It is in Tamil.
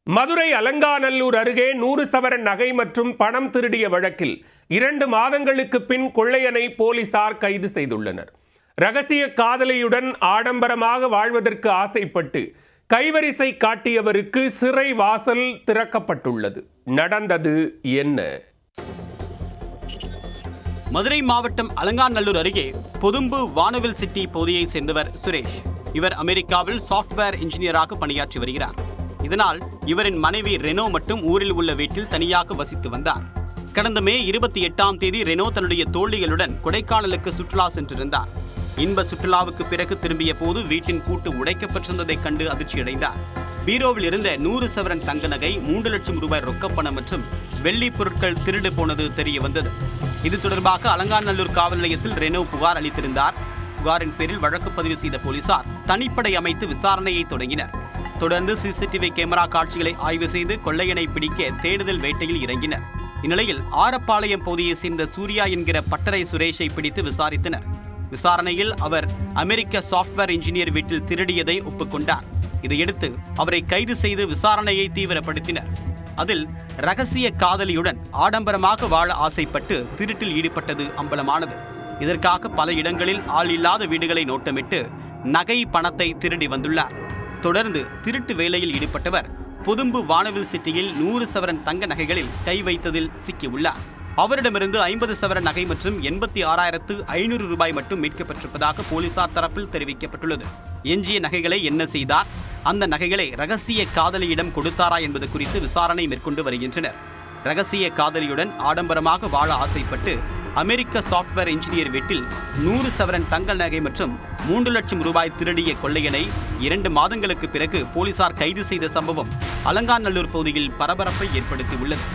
மதுரை அலங்காநல்லூர் அருகே 100 சவரன் நகை மற்றும் பணம் திருடிய வழக்கில் 2 மாதங்களுக்கு பின் கொள்ளையனை போலீசார் கைது செய்துள்ளனர். ரகசிய காதலியுடன் ஆடம்பரமாக வாழ்வதற்கு ஆசைப்பட்டு கைவரிசை காட்டியவருக்கு சிறை வாசல் திறக்கப்பட்டுள்ளது. நடந்தது என்ன? மதுரை மாவட்டம் அலங்காநல்லூர் அருகே பொதும்பு வானவில் சிட்டி பகுதியை சேர்ந்தவர் சுரேஷ். இவர் அமெரிக்காவில் சாஃப்ட்வேர் இன்ஜினியராக பணியாற்றி வருகிறார். இதனால் இவரின் மனைவி ரெனோ மட்டும் ஊரில் உள்ள வீட்டில் தனியாக வசித்து வந்தார். கடந்த மே 28ஆம் தேதி ரெனோ தன்னுடைய தோழிகளுடன் கொடைக்கானலுக்கு சுற்றுலா சென்றிருந்தார். இன்ப சுற்றுலாவுக்கு பிறகு திரும்பிய போது வீட்டின் பூட்டு உடைக்கப்பட்டிருந்ததைக் கண்டு அதிர்ச்சியடைந்தார். பீரோவில் இருந்த 100 சவரன் தங்க நகை, 3 லட்சம் ரூபாய் ரொக்கப்பணம் மற்றும் வெள்ளி பொருட்கள் திருடு போனது தெரிய வந்தது. இது தொடர்பாக அலங்காநல்லூர் காவல் நிலையத்தில் ரெனோ புகார் அளித்திருந்தார். புகாரின் பேரில் வழக்கு பதிவு செய்த போலீசார் தனிப்படை அமைத்து விசாரணையை தொடங்கினர். தொடர்ந்து சிசிடிவி கேமரா காட்சிகளை ஆய்வு செய்து கொள்ளையனை பிடிக்க தேடுதல் வேட்டையில் இறங்கினர். இந்நிலையில் ஆரப்பாளையம் பகுதியை சேர்ந்த சூர்யா என்கிற பட்டறை சுரேஷை பிடித்து விசாரித்தனர். விசாரணையில் அவர் அமெரிக்க சாஃப்ட்வேர் இன்ஜினியர் வீட்டில் திருடியதை ஒப்புக்கொண்டார். இதையடுத்து அவரை கைது செய்து விசாரணையை தீவிரப்படுத்தினர். அதில் ரகசிய காதலியுடன் ஆடம்பரமாக வாழ ஆசைப்பட்டு திருட்டில் ஈடுபட்டது அம்பலமானது. இதற்காக பல இடங்களில் ஆள் இல்லாத வீடுகளை நோட்டமிட்டு நகை பணத்தை திருடி வந்துள்ளார். தொடர்ந்து திருட்டு வேலையில் ஈடுபட்டவர் பொதும்பு வானவில் சிட்டியில் 100 சவரன் தங்க நகைகளில் கை வைத்ததில் சிக்கியுள்ளார். அவரிடமிருந்து 50 சவரன் நகை மற்றும் 86,500 ரூபாய் மட்டும் மீட்கப்பட்டிருப்பதாக போலீசார் தரப்பில் தெரிவிக்கப்பட்டுள்ளது. எஞ்சிய நகைகளை என்ன செய்தார், அந்த நகைகளை ரகசிய காதலியிடம் கொடுத்தாரா என்பது குறித்து விசாரணை மேற்கொண்டு வருகின்றனர். ரகசிய காதலியுடன் ஆடம்பரமாக வாழ ஆசைப்பட்டு அமெரிக்க சாஃப்ட்வேர் இன்ஜினியர் வீட்டில் 100 சவரன் தங்க நகை மற்றும் 3 லட்சம் ரூபாய் திருடிய கொள்ளையனை 2 மாதங்களுக்கு பிறகு போலீசார் கைது செய்த சம்பவம் அலங்காநல்லூர் பகுதியில் பரபரப்பை ஏற்படுத்தியுள்ளது.